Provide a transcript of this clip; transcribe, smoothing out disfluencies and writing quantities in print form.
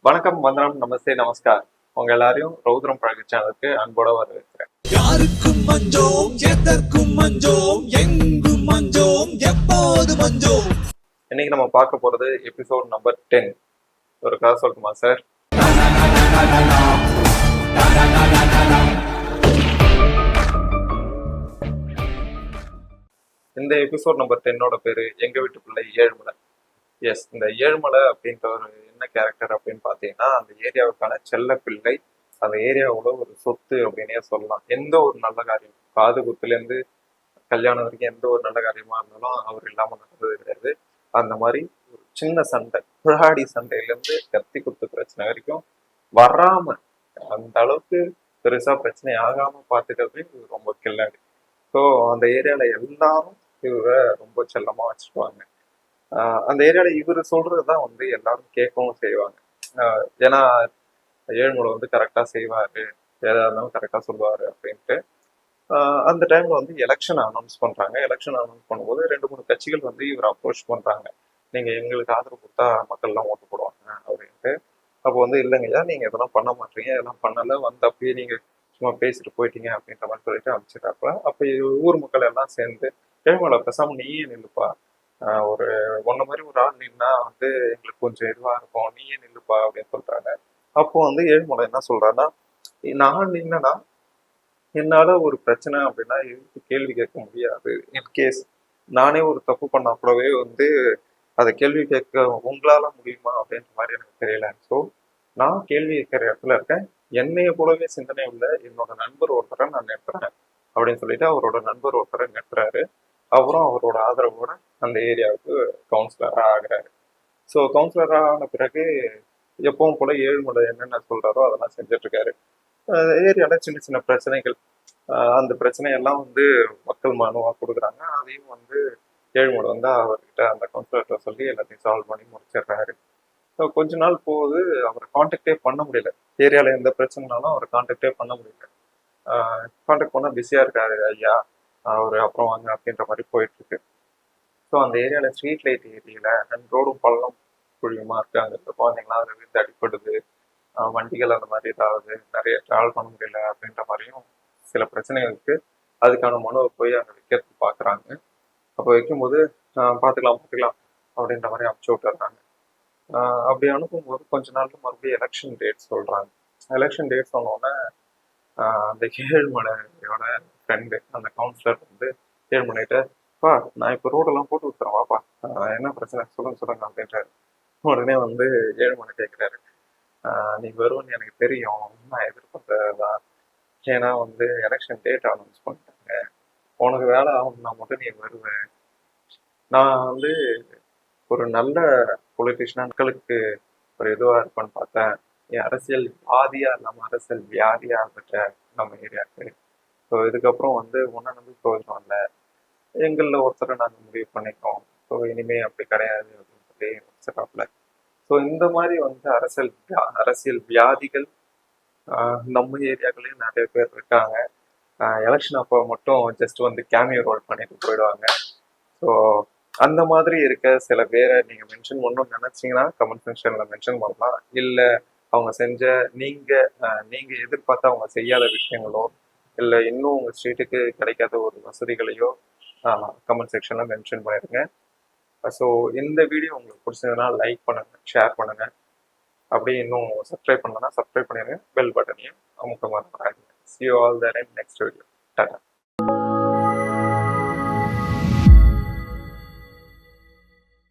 வணக்கம், வந்தனம், நமஸ்தே, நமஸ்கார். உங்க எல்லாரையும் ரௌத்ரம் பழகு சேனலுக்கு அன்போட வரவேற்கிறேன். யாருக்கும் மஞ்சோம், எதற்கும் மஞ்சோம், எங்கும் மஞ்சோம், எப்போது மஞ்சோம். இன்னைக்கு நம்ம பார்க்க போறது எபிசோட் நம்பர் 10. ஒரு கதை சொல்லட்டுமா சார்? இந்த எபிசோட் நம்பர் 10ஓட பேரு எங்க வீட்டு பிள்ளை ஏழுமலை. எஸ், இந்த ஏழுமலை அப்படின்ற ஒரு என்ன கேரக்டர் அப்படின்னு பார்த்தீங்கன்னா, அந்த ஏரியாவுக்கான செல்ல பிள்ளை, அந்த ஏரியாவோட ஒரு சொத்து அப்படின்னே சொல்லலாம். எந்த ஒரு நல்ல காரியம், காது குத்துலேருந்து கல்யாணம் வரைக்கும் எந்த ஒரு நல்ல காரியமா இருந்தாலும் அவர் இல்லாமல் நடந்தது கிடையாது. அந்த மாதிரி ஒரு சின்ன சண்டை, பிழாடி சண்டையிலேருந்து கத்தி குத்து பிரச்சனை வரைக்கும் வராம, அந்த அளவுக்கு பெருசா பிரச்சனை ஆகாம பார்த்துக்கிறது ரொம்ப கில்லாடி. ஸோ அந்த ஏரியால எல்லாரும் இவரை ரொம்ப செல்லமா வச்சுக்குவாங்க. அந்த ஏரியால இவர் சொல்றதுதான் வந்து எல்லாரும் கேட்கவும் செய்வாங்க. ஏன்னா ஏழுமலை வந்து கரெக்டா செய்வாரு, எதா இருந்தாலும் கரெக்டா சொல்லுவாரு அப்படின்ட்டு. அந்த டைம்ல வந்து எலெக்ஷன் அனௌன்ஸ் பண்றாங்க. எலெக்ஷன் அனௌன்ஸ் பண்ணும்போது 2-3 கட்சிகள் வந்து இவர் அப்ரோச் பண்றாங்க. நீங்க எங்களுக்கு ஆதரவு கொடுத்தா மக்கள்லாம் ஓட்டு போடுவாங்க அப்படின்ட்டு. அப்போ வந்து இல்லைங்கய்யா, நீங்க இதெல்லாம் பண்ண மாட்டீங்க, இதெல்லாம் பண்ணல, வந்து அப்படியே நீங்க சும்மா பேசிட்டு போயிட்டீங்க அப்படின்ற மாதிரி சொல்லிட்டு அனுப்பிச்சிட்டாப்ப. அப்ப ஊர் மக்கள் எல்லாம் சேர்ந்து ஏழுமலை பேசாம நீயே நில்லுப்பா, ஒரு ஒன்ன மாதிரி ஒரு ஆள் நின்னா வந்து எங்களுக்கு கொஞ்சம் இதுவா இருக்கும், நீயே நில்லுப்பா அப்படின்னு சொல்றாங்க. அப்போ வந்து ஏழுமலை என்ன சொல்றாருன்னா, நான் நின்னா என்னால ஒரு பிரச்சனை அப்படின்னா எதிர்த்து கேள்வி கேட்க முடியாது. இன்கேஸ் நானே ஒரு தப்பு பண்ணா கூடவே வந்து அதை கேள்வி கேட்க உங்களால முடியுமா அப்படின்ற மாதிரி எனக்கு தெரியல. ஸோ நான் கேள்வி கேட்கிற இடத்துல இருக்கேன், என்னைய போலவே சிந்தனை உள்ள என்னோட நண்பர் ஒருத்தரை நான் நிறுத்துறேன் அப்படின்னு சொல்லிட்டு அவரோட நண்பர் ஒருத்தரை நிறுத்துறாரு. அவரும் அவரோட ஆதரவோட அந்த ஏரியாவுக்கு கவுன்சிலராக ஆகுறாரு. ஸோ கவுன்சிலராக ஆன பிறகு எப்பவும் போல ஏழுமலை என்னென்ன சொல்றாரோ அதெல்லாம் செஞ்சுட்டு இருக்காரு. ஏரியால சின்ன சின்ன பிரச்சனைகள், அந்த பிரச்சனையெல்லாம் வந்து மக்கள் மனுவா கொடுக்குறாங்க. அதையும் வந்து ஏழுமலை வந்து அவர்கிட்ட அந்த கவுன்சிலர்கிட்ட சொல்லி எல்லாத்தையும் சால்வ் பண்ணி முடிச்சிடுறாரு. ஸோ கொஞ்ச நாள் போகுது, அவரை கான்டாக்டே பண்ண முடியல. ஏரியால எந்த பிரச்சனைனாலும் அவரை கான்டாக்டே பண்ண முடியல. கான்டாக்ட் பண்ணா பிஸியா இருக்காரு ஐயா, அவர் அப்புறம் வாங்க அப்படின்ற மாதிரி போயிட்டு இருக்கு. ஸோ அந்த ஏரியால ஸ்ட்ரீட் லைட் ஏரியில அண்ட் ரோடும் பள்ளம் குழியுமா இருக்கு. அங்க இருக்க குழந்தைங்களாம் அதில் விழுந்து அடிப்படுது, வண்டிகள் அந்த மாதிரி ஏதாவது நிறைய டிராவல் பண்ண முடியல அப்படின்ற மாதிரியும் சில பிரச்சனைகள் இருக்கு. அதுக்கான மனுவை போய் அங்கே வைக்கிறதுக்கு பார்க்குறாங்க. அப்போ வைக்கும்போது பார்த்துக்கலாம் அப்படின்ற மாதிரி அனுப்பிச்சு விட்டுறாங்க. அப்படி அனுப்பும்போது கொஞ்ச நாள்ல மறுபடியும் எலெக்ஷன் டேட் சொல்றாங்க. எலெக்ஷன் டேட் சொன்னோன்னே அந்த ஏழுமலையோட ஃப்ரெண்டு அந்த கவுன்சிலர் வந்து ஏழுமலைகிட்ட, பா நான் இப்போ ரோடெல்லாம் போட்டு விட்டுறேன் வாப்பா, என்ன பிரச்சனை சொல்லுங்க அப்படின்றாரு. உடனே வந்து ஏழுமலை கேட்குறாரு, நீ வருவன்னு எனக்கு தெரியும், நான் எதிர்பார்த்ததான். ஏன்னா வந்து எலெக்ஷன் டேட் அனௌன்ஸ் பண்ணிட்டாங்க, உனக்கு வேலை ஆகணும்னா மட்டும் நீ வருவேன். நான் வந்து ஒரு நல்ல பொலிட்டிஷியனா மக்களுக்கு ஒரு இதுவாக இருப்பான்னு பார்த்தேன். என் அரசியல் வாதியா இல்லாமல் அரசியல் வியாதியா இருந்துட்ட நம்ம ஏரியாவுக்கு. ஸோ இதுக்கப்புறம் வந்து உன்னை நம்பி பிரயோஜனம் இல்லை, எங்களில் ஒருத்தரை நாங்கள் முடிவு பண்ணிக்கிறோம், ஸோ இனிமே அப்படி கிடையாது அப்படின்னு சொல்லி முடிச்சிடறாப்புல. ஸோ இந்த மாதிரி வந்து அரசியல் வியாதிகள் நம்ம ஏரியாக்களையும் நிறைய பேர் இருக்காங்க. எலெக்ஷன் அப்போ மட்டும் ஜஸ்ட் வந்து கேமியோ ரோல் பண்ணிட்டு போயிடுவாங்க. ஸோ அந்த மாதிரி இருக்க சில பேரை நீங்க மென்ஷன் பண்ணணும்னு நினைச்சீங்கன்னா கமெண்ட் செக்ஷன்ல மென்ஷன் பண்ணலாம். இல்லை அவங்க செஞ்ச நீங்க எதிர்பார்த்த அவங்க செய்யாத விஷயங்களோ, இல்லை இன்னும் உங்க ஸ்ட்ரீட்டுக்கு கிடைக்காத ஒரு வசதிகளையோ கமெண்ட் செக்ஷன்ல மென்ஷன் பண்ணிடுங்க. ஸோ இந்த வீடியோ உங்களுக்கு பிடிச்சதுன்னா லைக் பண்ணுங்க, ஷேர் பண்ணுங்க. அப்படியே இன்னும் சப்ஸ்கிரைப் பண்ணலன்னா சப்ஸ்கிரைப் பண்ணிடுங்க, பெல் பட்டனையும் அமுக்க மறந்துடாதீங்க. See you all there in next video. Tata.